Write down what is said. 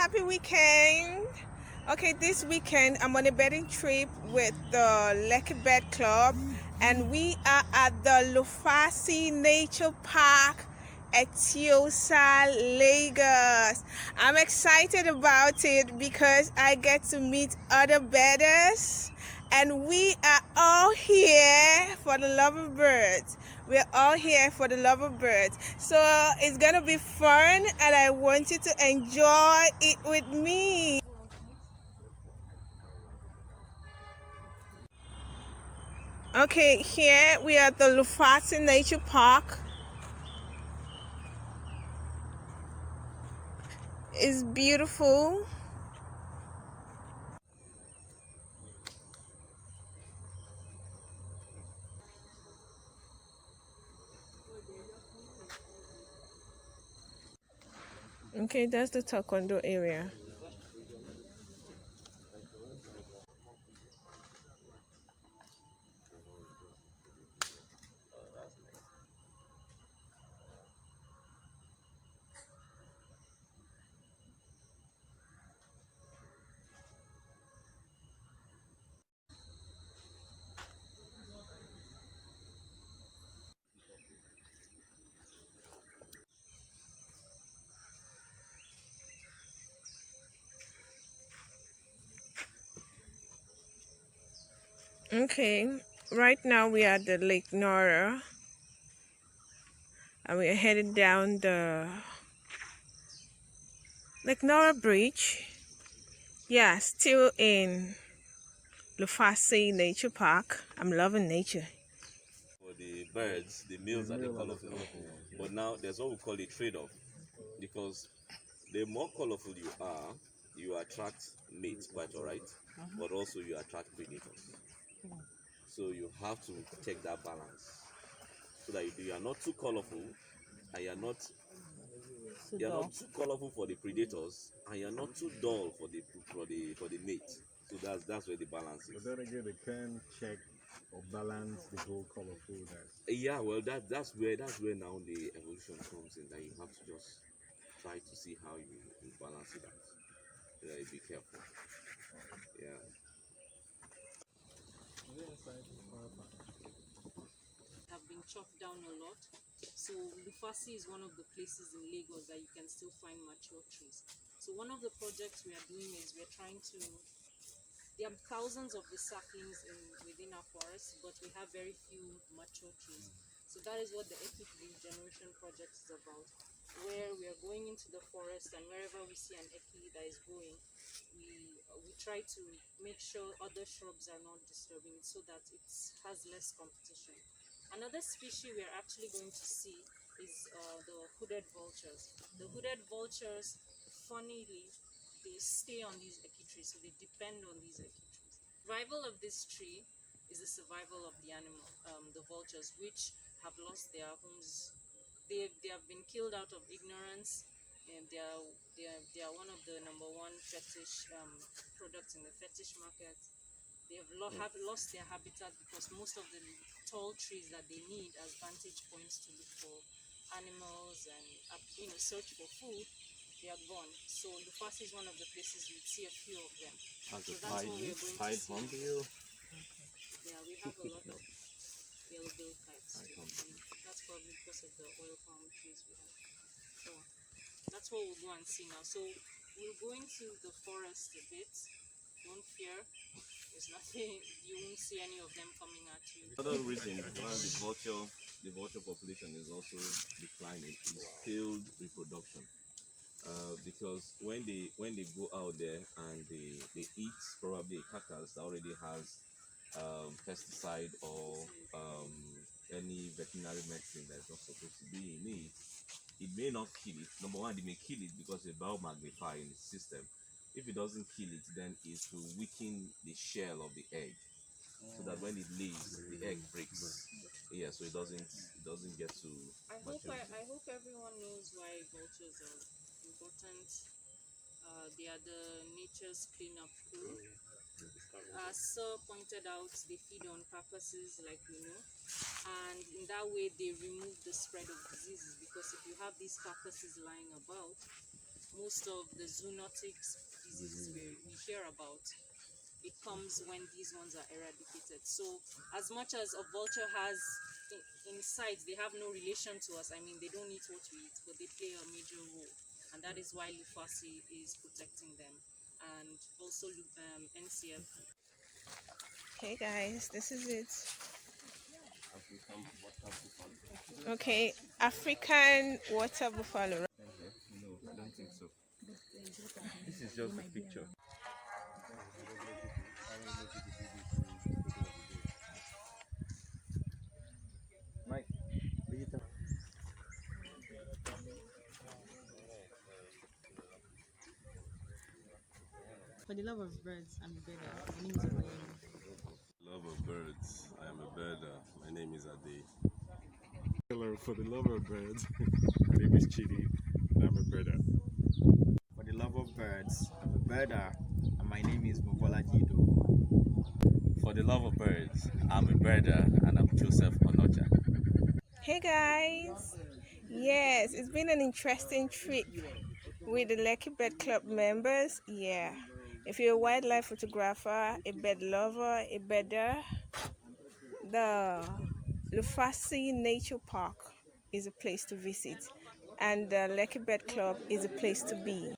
happy weekend. Okay, this weekend I'm on a bedding trip with the Lekki Bed Club, and we are at the Lufasi Nature Park, Etiosa, Lagos. I'm excited about it because I get to meet other bedders, and we are all here for the love of birds. We're all here for the love of birds. So it's gonna be fun, and I want you to enjoy it with me. Okay, here we are at the Lufasi Nature Park. It's beautiful. Okay, that's the taekwondo area. Okay, right now we are at the Lake Nora, and we are headed down the Lake Nora Bridge. Yeah, still in Lufasi Nature Park. I'm loving nature. For the birds, the males are the colorful one. But now there's what we call a trade-off, because the more colorful you are, you attract mates, quite all right, but also you attract predators. So you have to take that balance so that you are not too colorful, and you're not too colorful for the predators, and you're not too dull for the mate. So that's where the balance is. But then again, they can check or balance the whole colorfulness. Yeah, well, that's where now the evolution comes in. That you have to just try to see how you balance it out. Yeah, be careful. Yeah. Have been chopped down a lot. So Lufasi is one of the places in Lagos that you can still find mature trees. So one of the projects we are doing is we're trying to, there are thousands of the saplings within our forest, but we have very few mature trees. So that is what the Ekki Regeneration Project is about, where we are going into the forest, and wherever we see an Ekki that is growing, we try to make sure other shrubs are not disturbing it so that it has less competition. Another species we are actually going to see is the hooded vultures. The hooded vultures, funnily, they stay on these Ekki trees, so they depend on these Ekki trees. Survival of this tree is the survival of the animal, the vultures, which have lost their homes. They have been killed out of ignorance, and they are one of the number one fetish products in the fetish market. They have lost their habitat because most of the tall trees that they need as vantage points to look for animals and search for food, they are gone. So Lufasi is one of the places you'd see a few of them. As So a that's what we're going to see. hornbill. Yeah, we have a lot of yellow-billed kites too. That's probably because of the oil palm trees we have. So that's what we'll go and see now. So we'll go into the forest a bit. Don't fear. There's nothing, you won't see any of them coming at you. Another reason why the vulture population is also declining is failed reproduction. Because when they go out there and they eat probably a carcass that already has pesticide or any veterinary medicine that's not supposed to be in it, it may not kill it. Number one, they may kill it because the biomagnifier in the system. If it doesn't kill it, then it will weaken the shell of the egg, so that when it lays, the egg breaks. Yeah, so it doesn't get to maturity. I hope everyone knows why vultures are important. They are the nature's cleanup crew. As Sir pointed out, they feed on carcasses, like we know, and in that way they remove the spread of diseases, because if you have these carcasses lying about, most of the zoonotic diseases we hear about, it comes when these ones are eradicated. So as much as a vulture has in sight, they have no relation to us. I mean, they don't eat what we eat, but they play a major role, and that is why Lufasi is protecting them, and also NCF. Hey guys, this is it. African water buffalo. Okay, African water buffalo. No, I don't think so. This is just a picture. Mike, For the love of birds, I'm a birder. My name is Olayemi. love of birds. I am a birder. My name is Ade. Hello, for the love of birds, my name is Chidi, and I'm a birder. For the love of birds, I'm a birder, and my name is Mubola Jido. For the love of birds, I'm a birder and I'm Joseph Onocha. Hey guys, yes, it's been an interesting trip with the Lekki Bird Club members. Yeah, if you're a wildlife photographer, a bird lover, a birder, the Lufasi Nature Park is a place to visit, and the Lekki Bird Club is a place to be.